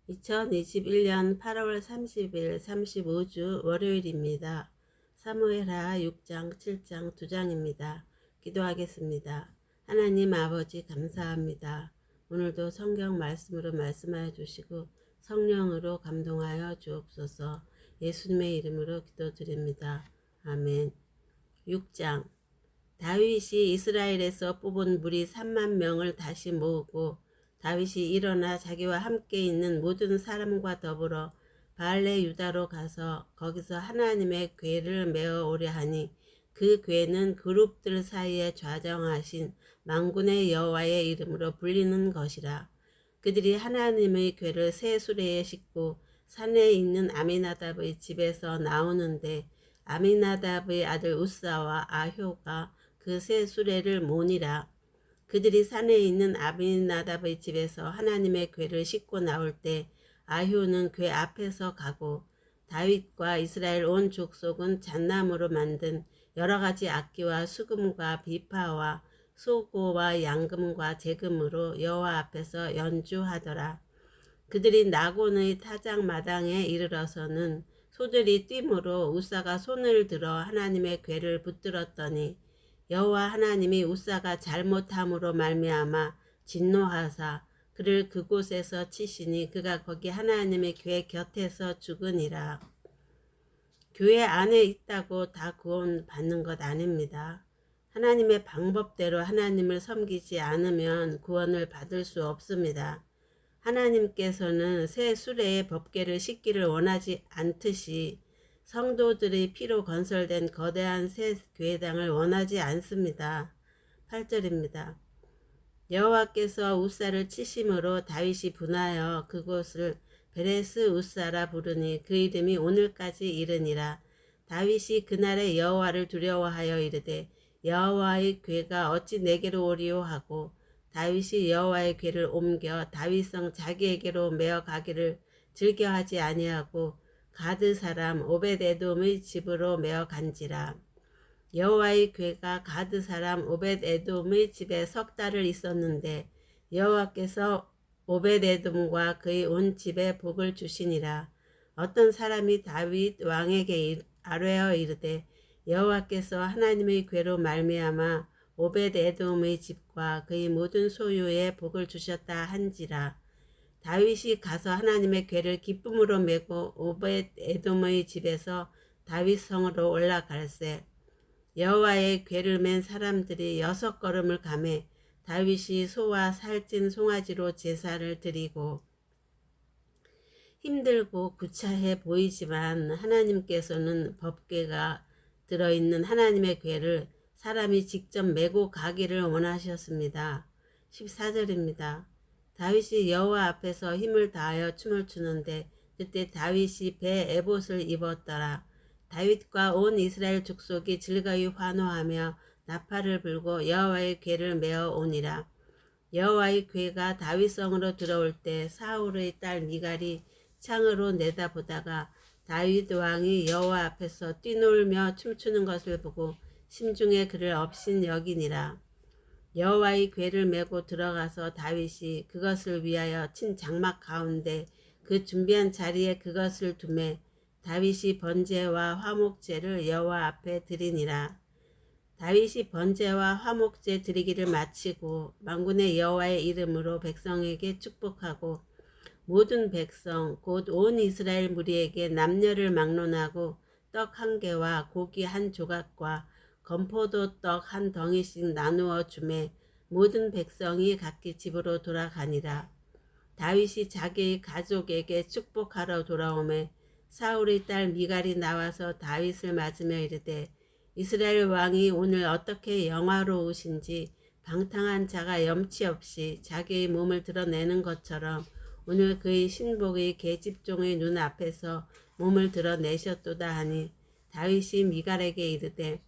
2021년 8월 30일 35주 월요일입니다. 사무엘하 6장 7장 2장입니다. 기도하겠습니다. 하나님 아버지 감사합니다. 오늘도 성경 말씀으로 말씀하여 주시고 성령으로 감동하여 주옵소서. 예수님의 이름으로 기도드립니다. 아멘. 6장 다윗이 이스라엘에서 뽑은 무리 3만 명을 다시 모으고 다윗이 일어나 자기와 함께 있는 모든 사람과 더불어 바알레 유다로 가서 거기서 하나님의 궤를 메어 오려 하니 그 궤는 그룹들 사이에 좌정하신 만군의 여호와의 이름으로 불리는 것이라. 그들이 하나님의 궤를 새 수레에 싣고 산에 있는 아미나답의 집에서 나오는데 아미나답의 아들 우사와 아효가 그 새 수레를 모니라. 그들이 산에 있는 아미나답의 집에서 하나님의 궤를 싣고 나올 때 아효는 궤 앞에서 가고 다윗과 이스라엘 온 족속은 잣나무로 만든 여러 가지 악기와 수금과 비파와 소고와 양금과 제금으로 여호와 앞에서 연주하더라. 그들이 나곤의 타작마당에 이르러서는 소들이 뛰므로 우사가 손을 들어 하나님의 궤를 붙들었더니 여호와 하나님이 우사가 잘못함으로 말미암아 진노하사 그를 그곳에서 치시니 그가 거기 하나님의 궤 곁에서 죽으니라. 교회 안에 있다고 다 구원 받는 것 아닙니다. 하나님의 방법대로 하나님을 섬기지 않으면 구원을 받을 수 없습니다. 하나님께서는 새 수레의 법궤를 싣기를 원하지 않듯이 성도들의 피로 건설된 거대한 새 교회당을 원하지 않습니다. 8절입니다. 여호와께서 우사를 치심으로 다윗이 분하여 그곳을 베레스 우사라 부르니 그 이름이 오늘까지 이르니라. 다윗이 그날에 여호와를 두려워하여 이르되 여호와의 궤가 어찌 내게로 오리오 하고 다윗이 여호와의 궤를 옮겨 다윗성 자기에게로 메어 가기를 즐겨하지 아니하고 가드 사람 오벳에돔의 집으로 메어 간지라. 여호와의 궤가 가드 사람 오벳에돔의 집에 석 달을 있었는데 여호와께서 오벳에돔과 그의 온 집에 복을 주시니라. 어떤 사람이 다윗 왕에게 아뢰어 이르되 여호와께서 하나님의 궤로 말미암아 오벳에돔의 집과 그의 모든 소유에 복을 주셨다 한지라. 다윗이 가서 하나님의 궤를 기쁨으로 메고 오벳에돔의 집에서 다윗 성으로 올라갈새 여호와의 궤를 맨 사람들이 6걸음을 가매 다윗이 소와 살찐 송아지로 제사를 드리고 힘들고 구차해 보이지만 하나님께서는 법궤가 들어있는 하나님의 궤를 사람이 직접 메고 가기를 원하셨습니다. 14절입니다. 다윗이 여호와 앞에서 힘을 다하여 춤을 추는데 그때 다윗이 배 에봇을 입었더라. 다윗과 온 이스라엘 족속이 즐거이 환호하며 나팔을 불고 여호와의 궤를 메어 오니라. 여호와의 궤가 다윗성으로 들어올 때 사울의 딸 미갈이 창으로 내다보다가 다윗 왕이 여호와 앞에서 뛰놀며 춤추는 것을 보고 심중에 그를 업신 여기니라. 여호와의 궤를 메고 들어가서 다윗이 그것을 위하여 친 장막 가운데 그 준비한 자리에 그것을 두매 다윗이 번제와 화목제를 여호와 앞에 드리니라. 다윗이 번제와 화목제 드리기를 마치고 만군의 여호와의 이름으로 백성에게 축복하고 모든 백성 곧 온 이스라엘 무리에게 남녀를 막론하고 떡 한 개와 고기 한 조각과 건포도 떡 한 덩이씩 나누어 주매 모든 백성이 각기 집으로 돌아가니라. 다윗이 자기의 가족에게 축복하러 돌아오매 사울의 딸 미갈이 나와서 다윗을 맞으며 이르되 이스라엘 왕이 오늘 어떻게 영화로우신지 방탕한 자가 염치 없이 자기의 몸을 드러내는 것처럼 오늘 그의 신복의 계집종의 눈앞에서 몸을 드러내셨도다 하니 다윗이 미갈에게 이르되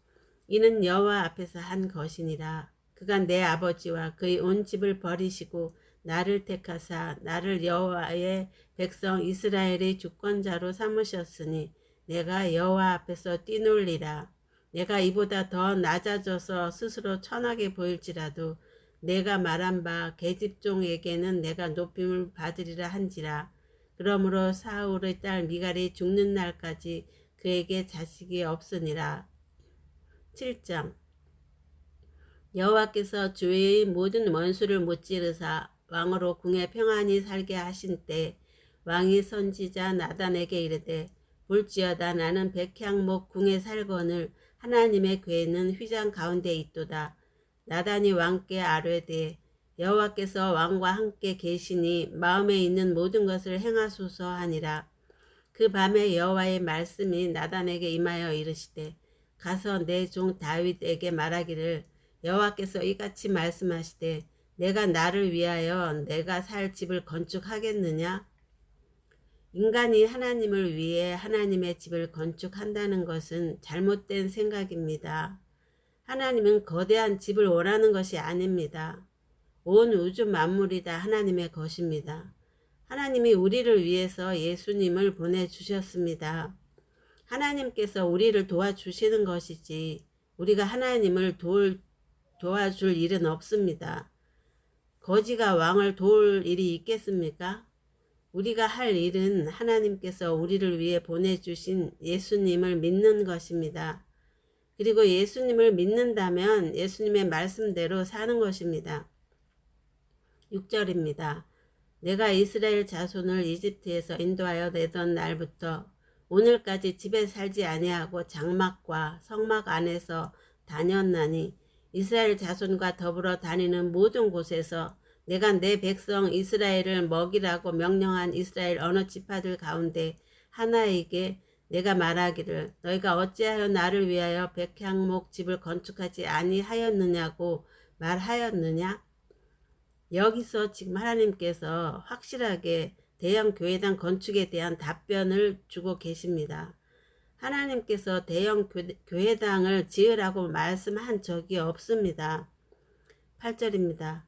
이는 여호와 앞에서 한 것이니라. 그가 내 아버지와 그의 온 집을 버리시고 나를 택하사 나를 여호와의 백성 이스라엘의 주권자로 삼으셨으니 내가 여호와 앞에서 뛰놀리라. 내가 이보다 더 낮아져서 스스로 천하게 보일지라도 내가 말한 바 계집종에게는 내가 높임을 받으리라 한지라. 그러므로 사울의 딸 미갈이 죽는 날까지 그에게 자식이 없으니라. 7장. 여호와께서 주의 모든 원수를 무찌르사 왕으로 궁에 평안히 살게 하신 때 왕이 선지자 나단에게 이르되 볼지어다 나는 백향목 궁에 살거늘 하나님의 궤는 휘장 가운데 있도다. 나단이 왕께 아뢰되 여호와께서 왕과 함께 계시니 마음에 있는 모든 것을 행하소서 하니라. 그 밤에 여호와의 말씀이 나단에게 임하여 이르시되 가서 내 종 다윗에게 말하기를 여호와께서 이같이 말씀하시되 내가 나를 위하여 내가 살 집을 건축하겠느냐? 인간이 하나님을 위해 하나님의 집을 건축한다는 것은 잘못된 생각입니다. 하나님은 거대한 집을 원하는 것이 아닙니다. 온 우주 만물이 다 하나님의 것입니다. 하나님이 우리를 위해서 예수님을 보내주셨습니다. 하나님께서 우리를 도와주시는 것이지 우리가 하나님을 도와줄 일은 없습니다. 거지가 왕을 도울 일이 있겠습니까? 우리가 할 일은 하나님께서 우리를 위해 보내주신 예수님을 믿는 것입니다. 그리고 예수님을 믿는다면 예수님의 말씀대로 사는 것입니다. 6절입니다. 내가 이스라엘 자손을 이집트에서 인도하여 내던 날부터 오늘까지 집에 살지 아니하고 장막과 성막 안에서 다녔나니 이스라엘 자손과 더불어 다니는 모든 곳에서 내가 내 백성 이스라엘을 먹이라고 명령한 이스라엘 어느 지파들 가운데 하나에게 내가 말하기를 너희가 어찌하여 나를 위하여 백향목 집을 건축하지 아니하였느냐고 말하였느냐? 여기서 지금 하나님께서 확실하게 대형 교회당 건축에 대한 답변을 주고 계십니다. 하나님께서 대형 교회당을 지으라고 말씀한 적이 없습니다. 8절입니다.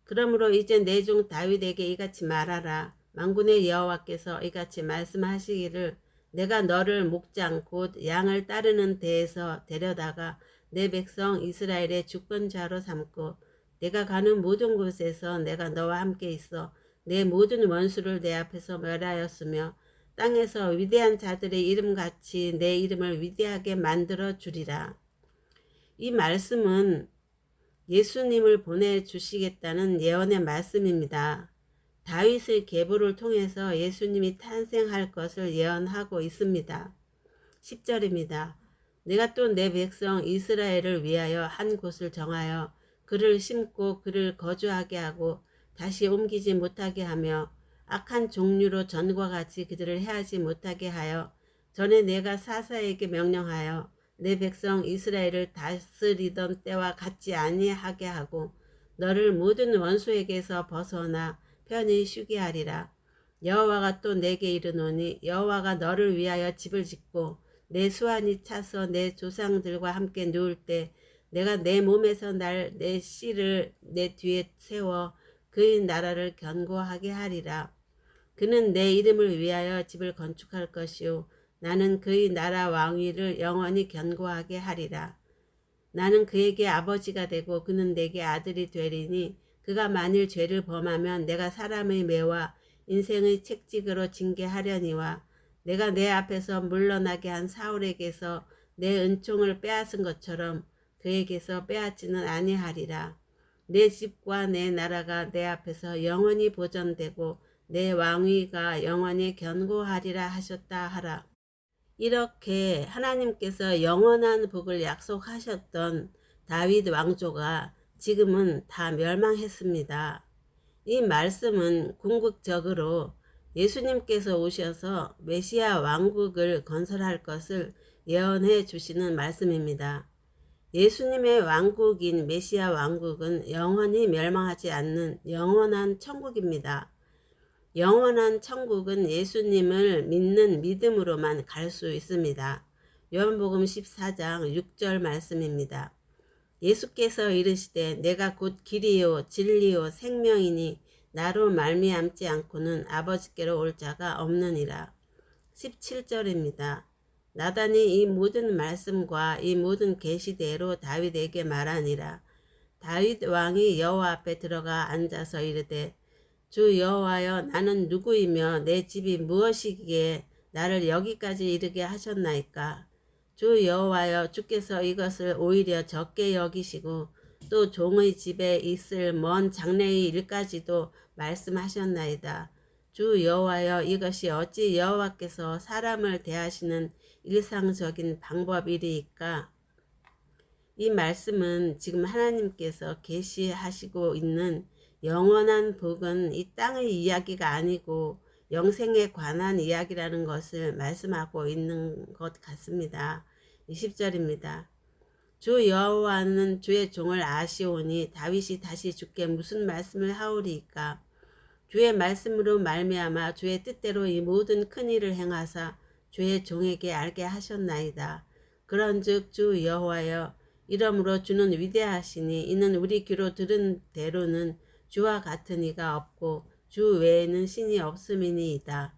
그러므로 이제 내 종 다윗에게 이같이 말하라. 만군의 여호와께서 이같이 말씀하시기를 내가 너를 목장 곧 양을 따르는 데에서 데려다가 내 백성 이스라엘의 주권자로 삼고 내가 가는 모든 곳에서 내가 너와 함께 있어 내 모든 원수를 내 앞에서 멸하였으며 땅에서 위대한 자들의 이름같이 내 이름을 위대하게 만들어 주리라. 이 말씀은 예수님을 보내주시겠다는 예언의 말씀입니다. 다윗의 계보를 통해서 예수님이 탄생할 것을 예언하고 있습니다. 10절입니다. 내가 또 내 백성 이스라엘을 위하여 한 곳을 정하여 그를 심고 그를 거주하게 하고 다시 옮기지 못하게 하며 악한 종류로 전과 같이 그들을 해하지 못하게 하여 전에 내가 사사에게 명령하여 내 백성 이스라엘을 다스리던 때와 같지 아니하게 하고 너를 모든 원수에게서 벗어나 편히 쉬게 하리라. 여호와가 또 내게 이르노니 여호와가 너를 위하여 집을 짓고 내 수완이 차서 내 조상들과 함께 누울 때 내가 내 몸에서 내 씨를 내 뒤에 세워 그의 나라를 견고하게 하리라. 그는 내 이름을 위하여 집을 건축할 것이요 나는 그의 나라 왕위를 영원히 견고하게 하리라. 나는 그에게 아버지가 되고 그는 내게 아들이 되리니 그가 만일 죄를 범하면 내가 사람의 매와 인생의 책찍으로 징계하려니와 내가 내 앞에서 물러나게 한 사울에게서 내 은총을 빼앗은 것처럼 그에게서 빼앗지는 아니하리라. 내 집과 내 나라가 내 앞에서 영원히 보존되고 내 왕위가 영원히 견고하리라 하셨다 하라. 이렇게 하나님께서 영원한 복을 약속하셨던 다윗 왕조가 지금은 다 멸망했습니다. 이 말씀은 궁극적으로 예수님께서 오셔서 메시아 왕국을 건설할 것을 예언해 주시는 말씀입니다. 예수님의 왕국인 메시아 왕국은 영원히 멸망하지 않는 영원한 천국입니다. 영원한 천국은 예수님을 믿는 믿음으로만 갈 수 있습니다. 요한복음 14장 6절 말씀입니다. 예수께서 이르시되 내가 곧 길이요 진리요 생명이니 나로 말미암지 않고는 아버지께로 올 자가 없느니라. 17절입니다. 나단이 이 모든 말씀과 이 모든 계시대로 다윗에게 말하니라. 다윗 왕이 여호와 앞에 들어가 앉아서 이르되 주 여호와여, 나는 누구이며 내 집이 무엇이기에 나를 여기까지 이르게 하셨나이까. 주 여호와여, 주께서 이것을 오히려 적게 여기시고 또 종의 집에 있을 먼 장래의 일까지도 말씀하셨나이다. 주 여호와여, 이것이 어찌 여호와께서 사람을 대하시는 일상적인 방법이리이까. 이 말씀은 지금 하나님께서 계시하시고 있는 영원한 복은 이 땅의 이야기가 아니고 영생에 관한 이야기라는 것을 말씀하고 있는 것 같습니다. 20절입니다. 주 여호와는 주의 종을 아시오니 다윗이 다시 주께 무슨 말씀을 하오리이까. 주의 말씀으로 말미암아 주의 뜻대로 이 모든 큰 일을 행하사 주의 종에게 알게 하셨나이다. 그런즉 주 여호와여, 이러므로 주는 위대하시니 이는 우리 귀로 들은 대로는 주와 같은 이가 없고 주 외에는 신이 없음이니이다.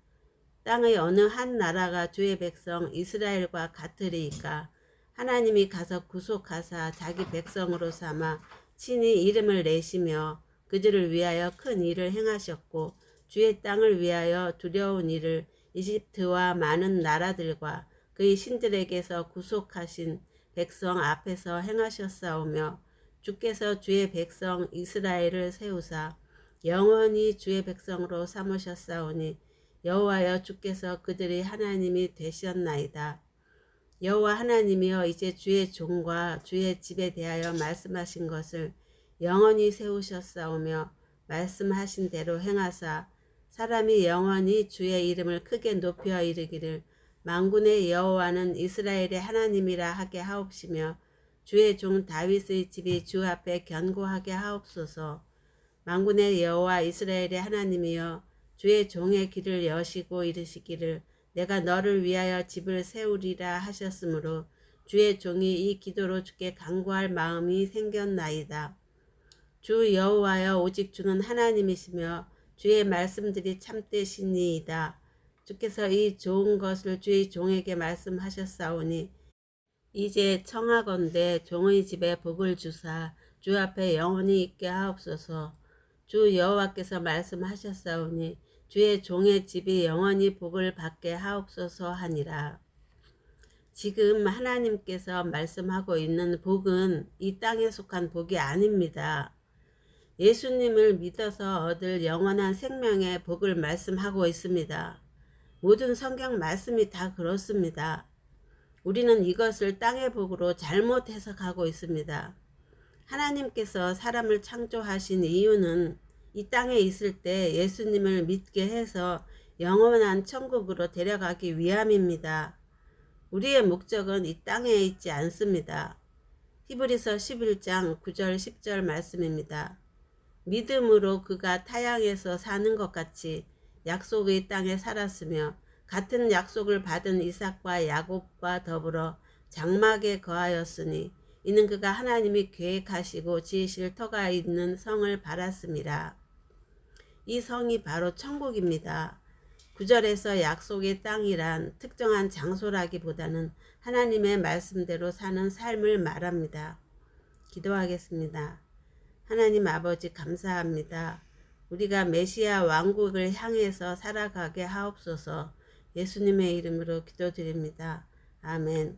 땅의 어느 한 나라가 주의 백성 이스라엘과 같으리이까. 하나님이 가서 구속하사 자기 백성으로 삼아 친히 이름을 내시며 그들을 위하여 큰 일을 행하셨고 주의 땅을 위하여 두려운 일을 이집트와 많은 나라들과 그의 신들에게서 구속하신 백성 앞에서 행하셨사오며 주께서 주의 백성 이스라엘을 세우사 영원히 주의 백성으로 삼으셨사오니 여호와여, 주께서 그들의 하나님이 되셨나이다. 여호와 하나님이여, 이제 주의 종과 주의 집에 대하여 말씀하신 것을 영원히 세우셨사오며 말씀하신 대로 행하사 사람이 영원히 주의 이름을 크게 높여 이르기를 만군의 여호와는 이스라엘의 하나님이라 하게 하옵시며 주의 종 다윗의 집이 주 앞에 견고하게 하옵소서. 만군의 여호와 이스라엘의 하나님이여, 주의 종의 길을 여시고 이르시기를 내가 너를 위하여 집을 세우리라 하셨으므로 주의 종이 이 기도로 주께 간구할 마음이 생겼나이다. 주 여호와여, 오직 주는 하나님이시며 주의 말씀들이 참되시니이다. 주께서 이 좋은 것을 주의 종에게 말씀하셨사오니 이제 청하건대 종의 집에 복을 주사 주 앞에 영원히 있게 하옵소서. 주 여호와께서 말씀하셨사오니 주의 종의 집이 영원히 복을 받게 하옵소서 하니라. 지금 하나님께서 말씀하고 있는 복은 이 땅에 속한 복이 아닙니다. 예수님을 믿어서 얻을 영원한 생명의 복을 말씀하고 있습니다. 모든 성경 말씀이 다 그렇습니다. 우리는 이것을 땅의 복으로 잘못 해석하고 있습니다. 하나님께서 사람을 창조하신 이유는 이 땅에 있을 때 예수님을 믿게 해서 영원한 천국으로 데려가기 위함입니다. 우리의 목적은 이 땅에 있지 않습니다. 히브리서 11장 9절 10절 말씀입니다. 믿음으로 그가 타향에서 사는 것 같이 약속의 땅에 살았으며 같은 약속을 받은 이삭과 야곱과 더불어 장막에 거하였으니 이는 그가 하나님이 계획하시고 지으실 터가 있는 성을 바랐습니다. 이 성이 바로 천국입니다. 9절에서 약속의 땅이란 특정한 장소라기보다는 하나님의 말씀대로 사는 삶을 말합니다. 기도하겠습니다. 하나님 아버지, 감사합니다. 우리가 메시아 왕국을 향해서 살아가게 하옵소서. 예수님의 이름으로 기도드립니다. 아멘.